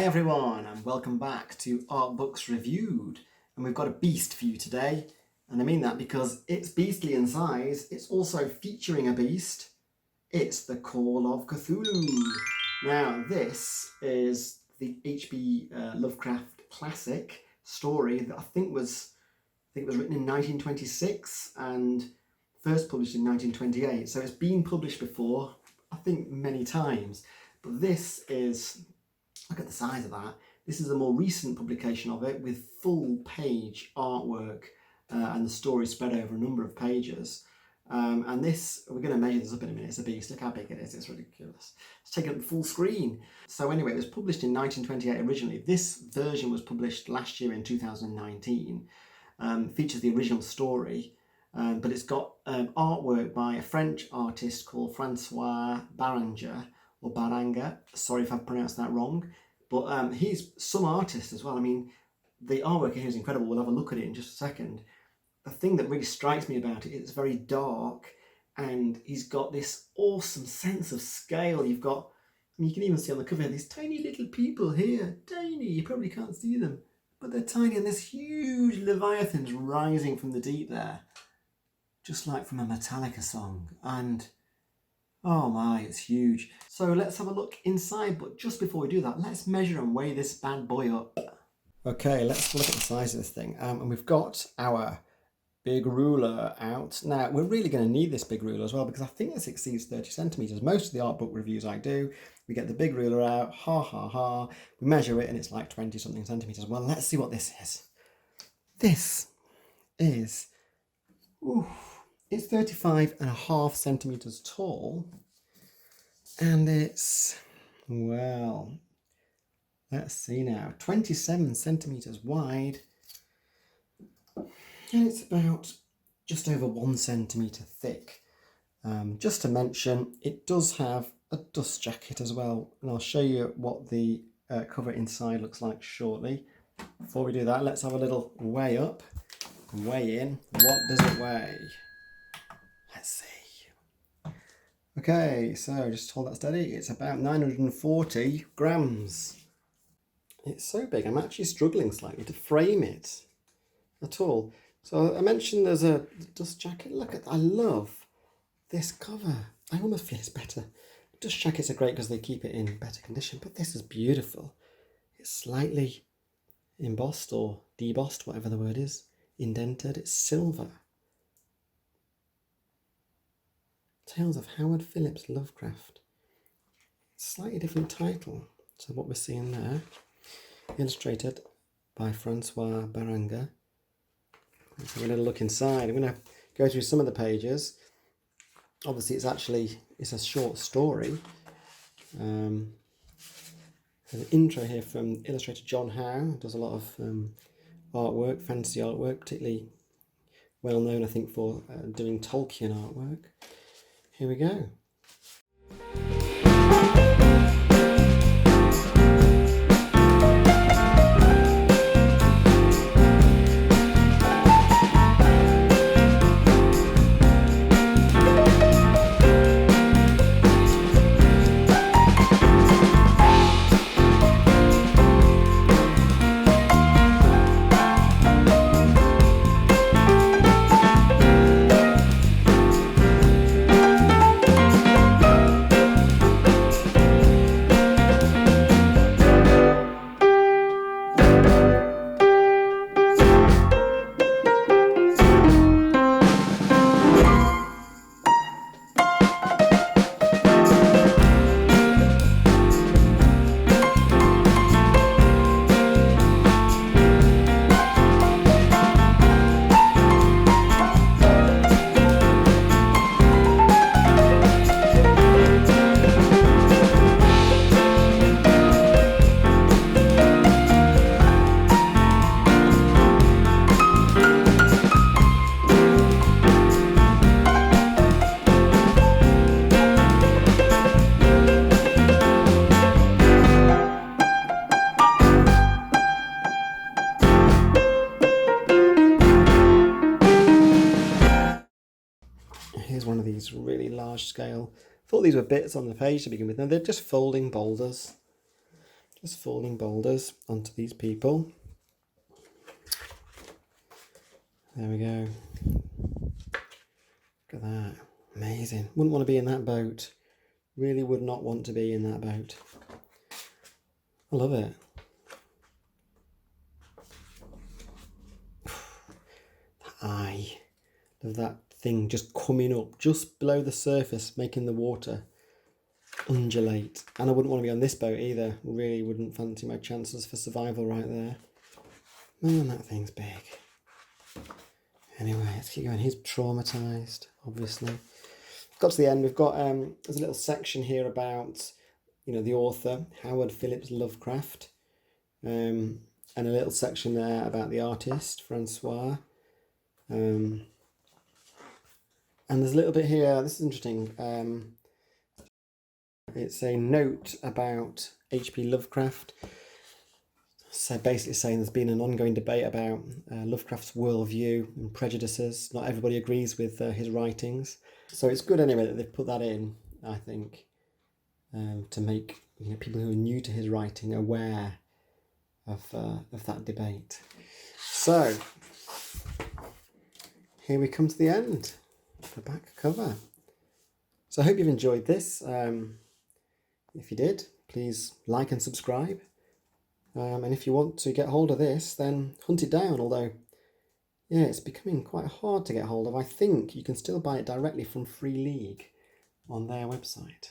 everyone, and welcome back to Art Books Reviewed. And we've got a beast for you today, and I mean that because it's beastly in size. It's also featuring a beast. It's the Call of Cthulhu. Now, this is the Hp Lovecraft classic story that I think was written in 1926 and first published in 1928. So it's been published before, I think many times. But this is, look at the size of that. This is a more recent publication of it with full page artwork and the story spread over a number of pages. And this, we're going to measure this up in a minute. It's a beast. Look how big it is. It's ridiculous. It's taken up full screen. So anyway, it was published in 1928 originally. This version was published last year in 2019. Features the original story, but it's got artwork by a French artist called Francois Baranger, or Baranga. Sorry if I've pronounced that wrong. But he's some artist as well. I mean, the artwork here is incredible. We'll have a look at it in just a second. The thing that really strikes me about it, it's very dark, and he's got this awesome sense of scale. You've got, I mean, you can even see on the cover these tiny little people here. Tiny, you probably can't see them, but they're tiny, and there's huge leviathans rising from the deep there, just like from a Metallica song. And oh my, it's huge. So let's have a look inside, but just before we do that, let's measure and weigh this bad boy up. Okay, let's look at the size of this thing. And we've got our big ruler out. Now, we're really going to need this big ruler as well, because I think this exceeds 30 centimetres. Most of the art book reviews I do, we get the big ruler out, we measure it, and it's like 20 something centimetres. Well, let's see what this is. This is, it's 35.5 centimetres tall, and it's, well, let's see now, 27 centimetres wide, and it's about just over 1 centimetre thick. Just to mention, it does have a dust jacket as well, and I'll show you what the cover inside looks like shortly. Before we do that, let's have a little weigh up, weigh in. What does it weigh? Let's see. Okay, so just hold that steady. It's about 940 grams. It's so big, I'm actually struggling slightly to frame it at all. So I mentioned there's a dust jacket. Look at that. I love this cover. I almost feel it's better. Dust jackets are great because they keep it in better condition, but this is beautiful. It's slightly embossed or debossed, whatever the word is, indented. It's silver. Tales of Howard Phillips Lovecraft. Slightly different title to what we're seeing there. Illustrated by Francois Baranger. Let's have a little look inside. I'm going to go through some of the pages. Obviously, it's a short story. There's an intro here from illustrator John Howe. Does a lot of artwork, fantasy artwork, particularly well known, I think, for doing Tolkien artwork. Here we go. Here's one of these really large scale. I thought these were bits on the page to begin with. No, they're just folding boulders. Just falling boulders onto these people. There we go. Look at that. Amazing. Wouldn't want to be in that boat. Really would not want to be in that boat. I love it. That eye. Love that thing just coming up just below the surface, making the water undulate. And I wouldn't want to be on this boat either. Really wouldn't fancy my chances for survival right there. Man, that thing's big. Anyway, let's keep going. He's traumatised, obviously. Got to the end. We've got there's a little section here about, you know, the author, Howard Phillips Lovecraft, and a little section there about the artist, Francois. And there's a little bit here. This is interesting. It's a note about Hp Lovecraft. So basically saying there's been an ongoing debate about Lovecraft's worldview and prejudices. Not everybody agrees with his writings. So it's good anyway that they've put that in, I think, to make, you know, people who are new to his writing aware of that debate. So here we come to the end, the back cover. So I hope you've enjoyed this. If you did, please like and subscribe. And if you want to get hold of this, then hunt it down, although, yeah, it's becoming quite hard to get hold of. I think you can still buy it directly from Free League on their website.